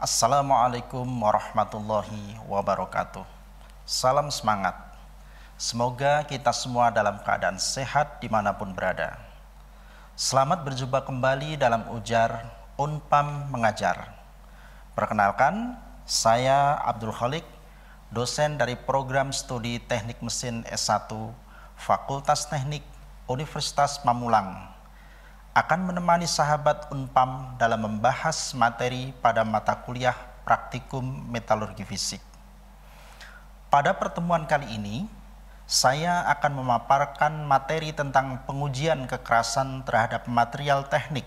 Assalamualaikum warahmatullahi wabarakatuh. Salam semangat. Semoga kita semua dalam keadaan sehat dimanapun berada. Selamat berjumpa kembali dalam ujar Unpam Mengajar. Perkenalkan, saya Abdul Khalik, dosen dari program studi Teknik Mesin S1 Fakultas Teknik Universitas Pamulang, akan menemani sahabat Unpam dalam membahas materi pada mata kuliah praktikum metalurgi fisik. Pada pertemuan kali ini, saya akan memaparkan materi tentang pengujian kekerasan terhadap material teknik,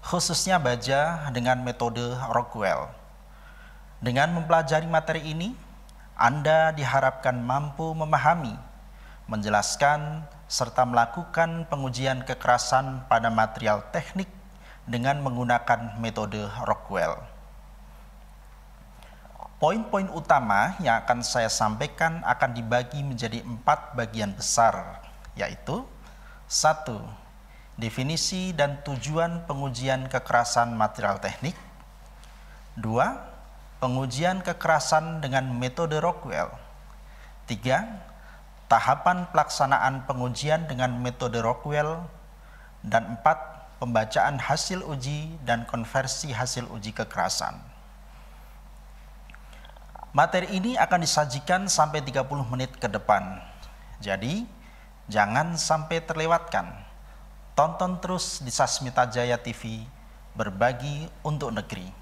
khususnya baja dengan metode Rockwell. Dengan mempelajari materi ini, Anda diharapkan mampu memahami, menjelaskan, serta melakukan pengujian kekerasan pada material teknik dengan menggunakan metode Rockwell. Poin-poin utama yang akan saya sampaikan akan dibagi menjadi 4 bagian besar, yaitu 1. Definisi dan tujuan pengujian kekerasan material teknik. 2. Pengujian kekerasan dengan metode Rockwell. 3. Tahapan pelaksanaan pengujian dengan metode Rockwell. Dan 4. Pembacaan hasil uji dan konversi hasil uji kekerasan. Materi ini akan disajikan sampai 30 menit ke depan. Jadi, jangan sampai terlewatkan. Tonton terus di Sasmita Jaya TV, berbagi untuk negeri.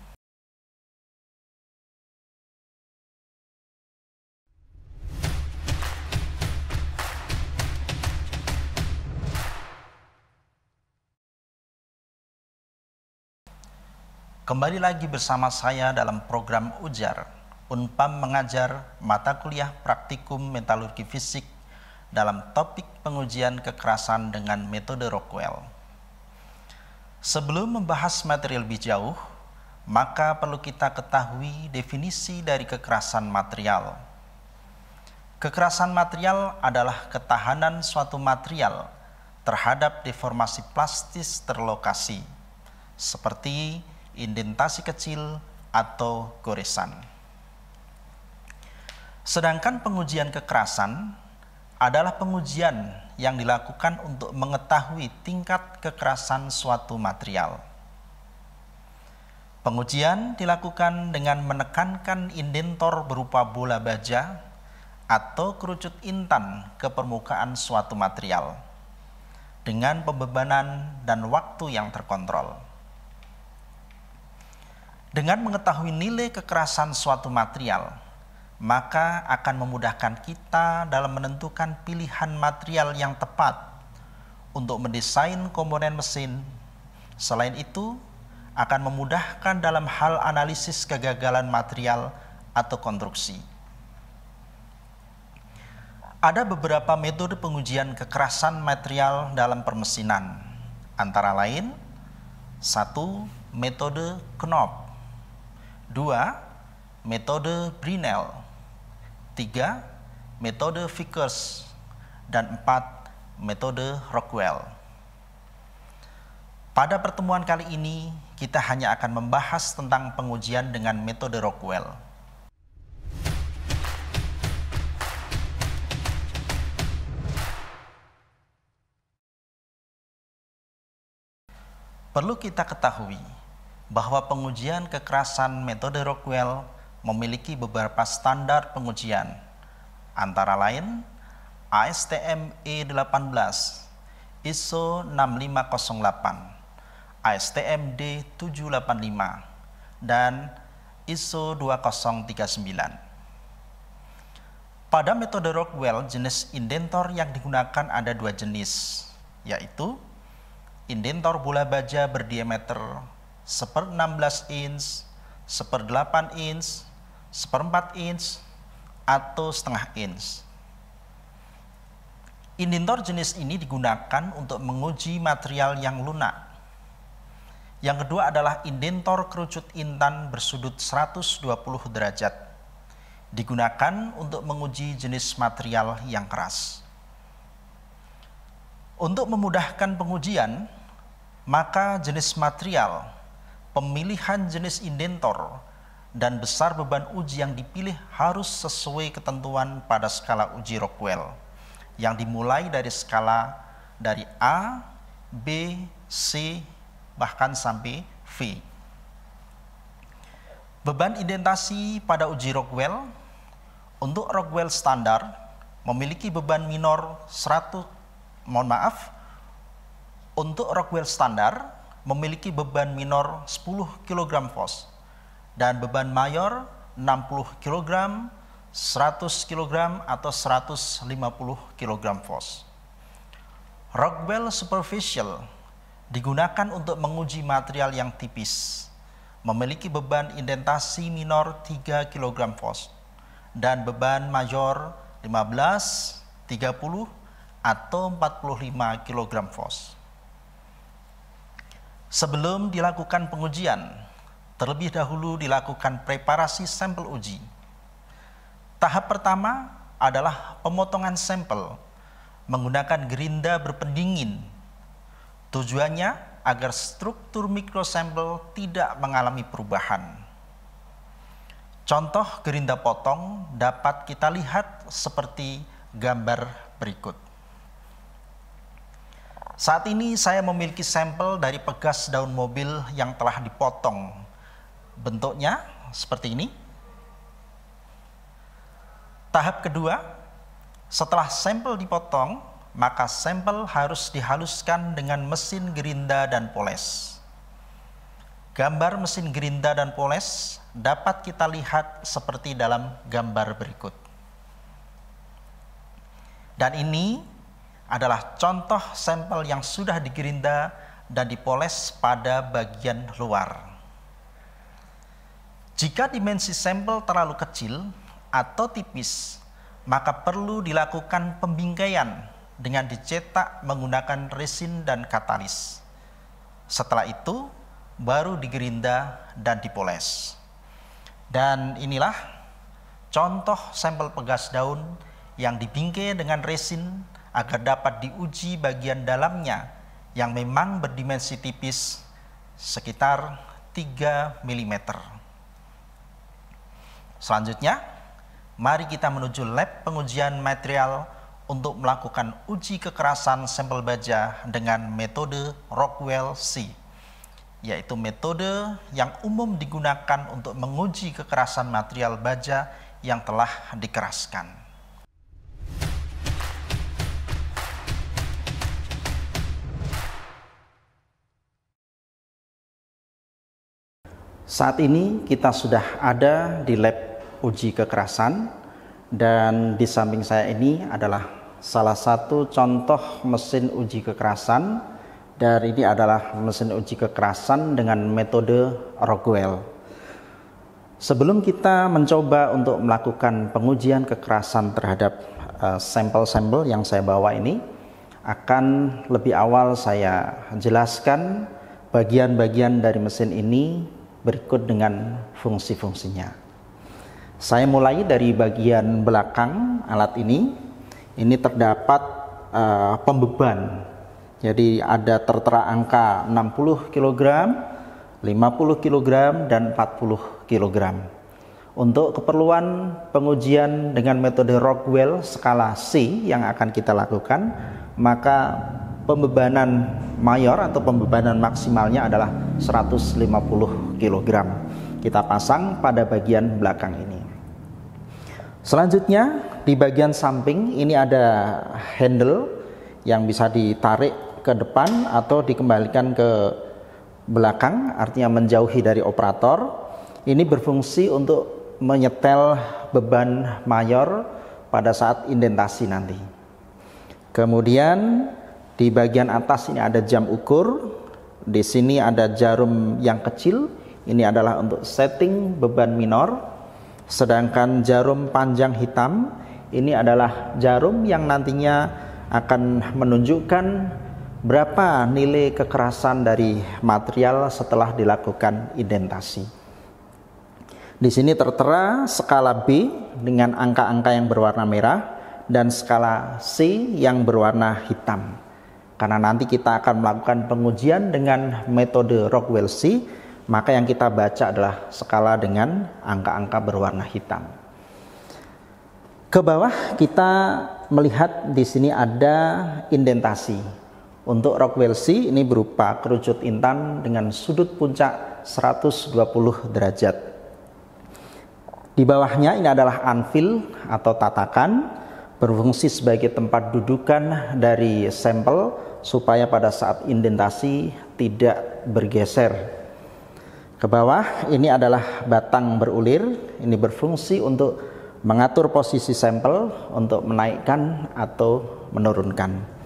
Kembali lagi bersama saya dalam program Ujar Unpam Mengajar mata kuliah praktikum metalurgi fisik dalam topik pengujian kekerasan dengan metode Rockwell. Sebelum membahas materi lebih jauh, maka perlu kita ketahui definisi dari kekerasan material. Kekerasan material adalah ketahanan suatu material terhadap deformasi plastis terlokasi, seperti indentasi kecil atau goresan. Sedangkan pengujian kekerasan adalah pengujian yang dilakukan untuk mengetahui tingkat kekerasan suatu material. Pengujian dilakukan dengan menekankan indentor berupa bola baja atau kerucut intan ke permukaan suatu material dengan pembebanan dan waktu yang terkontrol. Dengan mengetahui nilai kekerasan suatu material, maka akan memudahkan kita dalam menentukan pilihan material yang tepat untuk mendesain komponen mesin. Selain itu, akan memudahkan dalam hal analisis kegagalan material atau konstruksi. Ada beberapa metode pengujian kekerasan material dalam permesinan, antara lain 1. Metode Knopf, 2. Metode Brinell, 3. Metode Vickers, dan 4. Metode Rockwell. Pada pertemuan kali ini, kita hanya akan membahas tentang pengujian dengan metode Rockwell. Perlu kita ketahui bahwa pengujian kekerasan metode Rockwell memiliki beberapa standar pengujian, antara lain ASTM E18, ISO 6508, ASTM D785, dan ISO 2039. Pada metode Rockwell, jenis indentor yang digunakan ada 2 jenis, yaitu indentor bola baja berdiameter 1/16 inch, 1/8 inch, 1/4 inch, atau setengah inch. Indentor jenis ini digunakan untuk menguji material yang lunak. Yang kedua adalah indentor kerucut intan bersudut 120 derajat. Digunakan untuk menguji jenis material yang keras. Untuk memudahkan pengujian, maka jenis material, pemilihan jenis indentor dan besar beban uji yang dipilih harus sesuai ketentuan pada skala uji Rockwell yang dimulai dari skala dari A, B, C, bahkan sampai V. Beban indentasi pada uji Rockwell untuk Rockwell standar memiliki beban minor 100, untuk Rockwell standar memiliki beban minor 10 kg FOS dan beban mayor 60 kg, 100 kg atau 150 kg FOS. Rockwell superficial digunakan untuk menguji material yang tipis, memiliki beban indentasi minor 3 kg FOS dan beban mayor 15, 30 atau 45 kg FOS. Sebelum dilakukan pengujian, terlebih dahulu dilakukan preparasi sampel uji. Tahap pertama adalah pemotongan sampel menggunakan gerinda berpendingin. Tujuannya agar struktur mikrosampel tidak mengalami perubahan. Contoh gerinda potong dapat kita lihat seperti gambar berikut. Saat ini saya memiliki sampel dari pegas daun mobil yang telah dipotong. Bentuknya seperti ini. Tahap kedua, setelah sampel dipotong, maka sampel harus dihaluskan dengan mesin gerinda dan poles. Gambar mesin gerinda dan poles dapat kita lihat seperti dalam gambar berikut. Dan ini adalah contoh sampel yang sudah digerinda dan dipoles pada bagian luar. Jika dimensi sampel terlalu kecil atau tipis, maka perlu dilakukan pembingkaian dengan dicetak menggunakan resin dan katalis. Setelah itu, baru digerinda dan dipoles. Dan inilah contoh sampel pegas daun yang dibingkai dengan resin agar dapat diuji bagian dalamnya yang memang berdimensi tipis sekitar 3 mm. Selanjutnya, mari kita menuju lab pengujian material untuk melakukan uji kekerasan sampel baja dengan metode Rockwell C, yaitu metode yang umum digunakan untuk menguji kekerasan material baja yang telah dikeraskan. Saat ini kita sudah ada di lab uji kekerasan, dan di samping saya ini adalah salah satu contoh mesin uji kekerasan, dan ini adalah mesin uji kekerasan dengan metode Rockwell. Sebelum kita mencoba untuk melakukan pengujian kekerasan terhadap sampel-sampel yang saya bawa ini, akan lebih awal saya jelaskan bagian-bagian dari mesin ini berikut dengan fungsi-fungsinya. Saya mulai dari bagian belakang alat ini. Ini terdapat pembeban. Jadi ada tertera angka 60 kg, 50 kg, dan 40 kg. Untuk keperluan pengujian dengan metode Rockwell skala C yang akan kita lakukan, maka pembebanan mayor atau pembebanan maksimalnya adalah 150 kg. Kita pasang pada bagian belakang ini. Selanjutnya di bagian samping ini ada handle yang bisa ditarik ke depan atau dikembalikan ke belakang, artinya menjauhi dari operator. Ini berfungsi untuk menyetel beban mayor pada saat indentasi nanti. Kemudian di bagian atas ini ada jam ukur. Di sini ada jarum yang kecil. Ini adalah untuk setting beban minor. Sedangkan jarum panjang hitam ini adalah jarum yang nantinya akan menunjukkan berapa nilai kekerasan dari material setelah dilakukan indentasi. Di sini tertera skala B dengan angka-angka yang berwarna merah dan skala C yang berwarna hitam. Karena nanti kita akan melakukan pengujian dengan metode Rockwell C, maka yang kita baca adalah skala dengan angka-angka berwarna hitam. Ke bawah kita melihat di sini ada indentasi. Untuk Rockwell C ini berupa kerucut intan dengan sudut puncak 120 derajat. Di bawahnya ini adalah anvil atau tatakan, berfungsi sebagai tempat dudukan dari sampel supaya pada saat indentasi tidak bergeser. Ke bawah ini adalah batang berulir, ini berfungsi untuk mengatur posisi sampel untuk menaikkan atau menurunkan.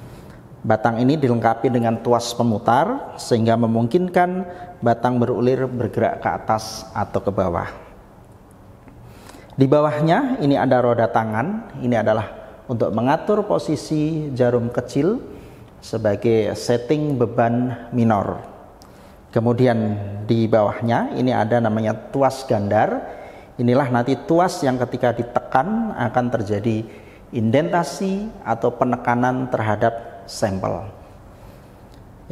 Batang ini dilengkapi dengan tuas pemutar sehingga memungkinkan batang berulir bergerak ke atas atau ke bawah. Di bawahnya ini ada roda tangan, ini adalah untuk mengatur posisi jarum kecil sebagai setting beban minor. Kemudian di bawahnya ini ada namanya tuas gandar. Inilah nanti tuas yang ketika ditekan akan terjadi indentasi atau penekanan terhadap sampel.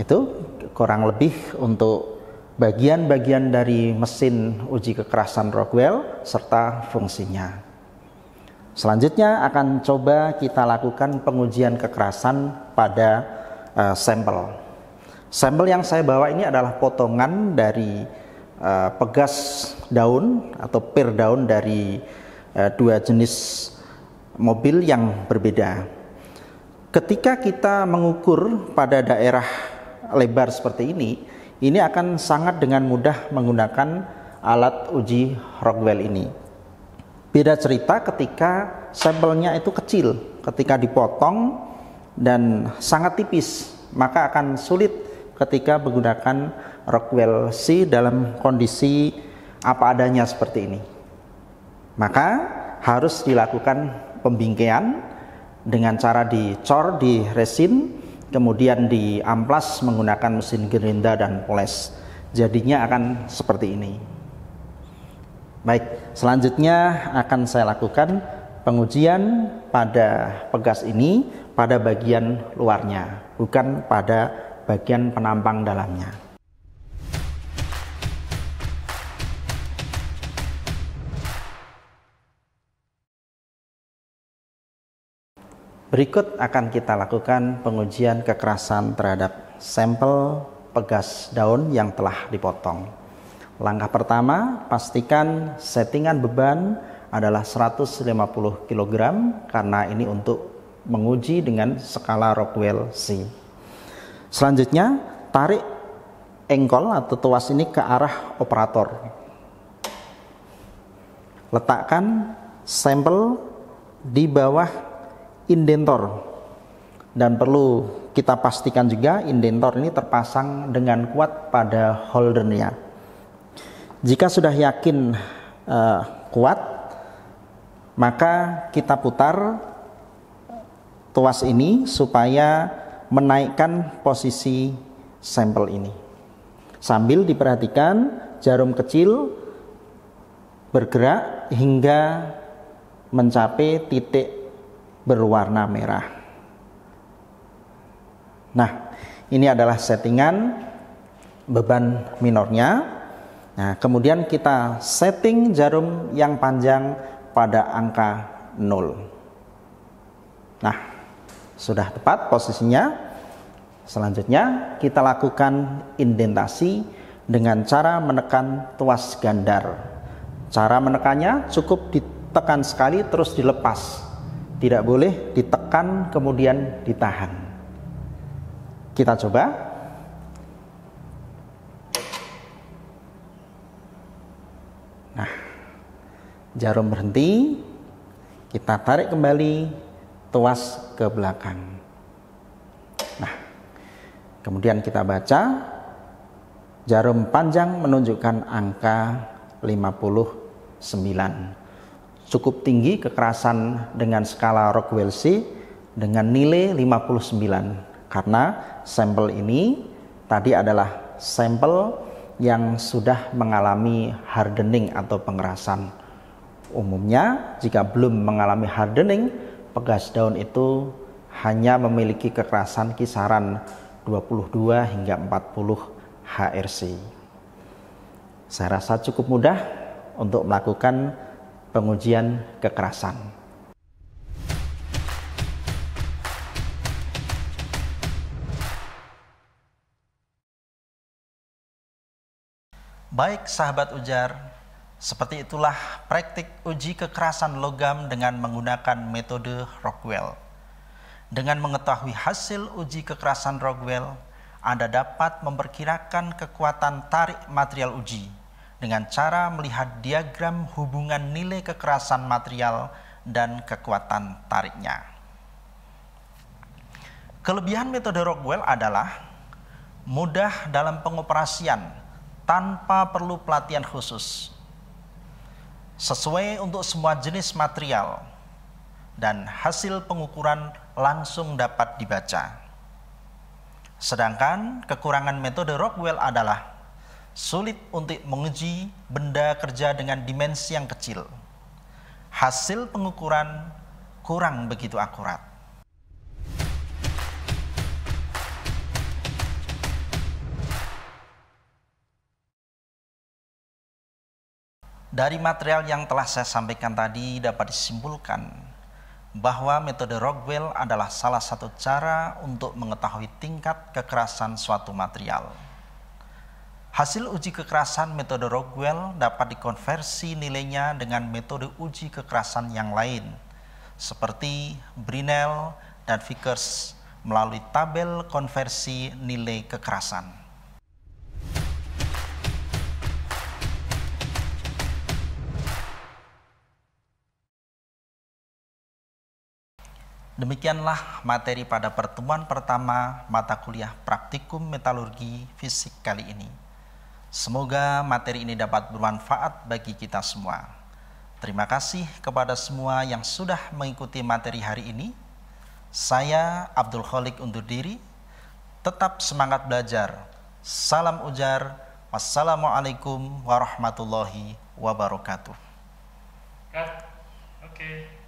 Itu kurang lebih untuk bagian-bagian dari mesin uji kekerasan Rockwell serta fungsinya. Selanjutnya akan coba kita lakukan pengujian kekerasan pada sampel. Sampel yang saya bawa ini adalah potongan dari pegas daun atau pir daun dari dua jenis mobil yang berbeda. Ketika kita mengukur pada daerah lebar seperti ini akan sangat dengan mudah menggunakan alat uji Rockwell ini. Beda cerita ketika sampelnya itu kecil, ketika dipotong dan sangat tipis, maka akan sulit ketika menggunakan Rockwell C dalam kondisi apa adanya seperti ini. Maka harus dilakukan pembingkaian dengan cara dicor di resin, kemudian diamplas menggunakan mesin gerinda dan poles. Jadinya akan seperti ini. Baik, selanjutnya akan saya lakukan pengujian pada pegas ini pada bagian luarnya, bukan pada bagian penampang dalamnya. Berikut akan kita lakukan pengujian kekerasan terhadap sampel pegas daun yang telah dipotong. Langkah pertama, pastikan settingan beban adalah 150 kg karena ini untuk menguji dengan skala Rockwell C. Selanjutnya, tarik engkol atau tuas ini ke arah operator. Letakkan sampel di bawah indentor, dan perlu kita pastikan juga indentor ini terpasang dengan kuat pada holdernya. Jika sudah yakin kuat, maka kita putar tuas ini supaya menaikkan posisi sampel ini. Sambil diperhatikan jarum kecil bergerak hingga mencapai titik berwarna merah. Nah, ini adalah settingan beban minornya. Nah, kemudian kita setting jarum yang panjang pada angka 0. Nah, sudah tepat posisinya. Selanjutnya kita lakukan indentasi dengan cara menekan tuas gandar. Cara menekannya cukup ditekan sekali terus dilepas. Tidak boleh ditekan kemudian ditahan. Kita coba. Nah, jarum berhenti. Kita tarik kembali tuas ke belakang. Nah, kemudian kita baca. Jarum panjang menunjukkan angka 59. Cukup tinggi kekerasan dengan skala Rockwell C dengan nilai 59 karena sampel ini tadi adalah sampel yang sudah mengalami hardening atau pengerasan. Umumnya jika belum mengalami hardening, pegas daun itu hanya memiliki kekerasan kisaran 22 hingga 40 HRC. Saya rasa cukup mudah untuk melakukan pengujian kekerasan. Baik sahabat ujar, seperti itulah praktik uji kekerasan logam dengan menggunakan metode Rockwell. Dengan mengetahui hasil uji kekerasan Rockwell, Anda dapat memperkirakan kekuatan tarik material uji dengan cara melihat diagram hubungan nilai kekerasan material dan kekuatan tariknya. Kelebihan metode Rockwell adalah mudah dalam pengoperasian tanpa perlu pelatihan khusus, sesuai untuk semua jenis material, dan hasil pengukuran langsung dapat dibaca. Sedangkan kekurangan metode Rockwell adalah sulit untuk menguji benda kerja dengan dimensi yang kecil. Hasil pengukuran kurang begitu akurat. Dari material yang telah saya sampaikan tadi dapat disimpulkan bahwa metode Rockwell adalah salah satu cara untuk mengetahui tingkat kekerasan suatu material. Hasil uji kekerasan metode Rockwell dapat dikonversi nilainya dengan metode uji kekerasan yang lain, seperti Brinell dan Vickers melalui tabel konversi nilai kekerasan. Demikianlah materi pada pertemuan pertama mata kuliah Praktikum Metalurgi Fisik kali ini. Semoga materi ini dapat bermanfaat bagi kita semua. Terima kasih kepada semua yang sudah mengikuti materi hari ini. Saya Abdul Khalik undur diri. Tetap semangat belajar. Salam ujar. Wassalamualaikum warahmatullahi wabarakatuh. Oke.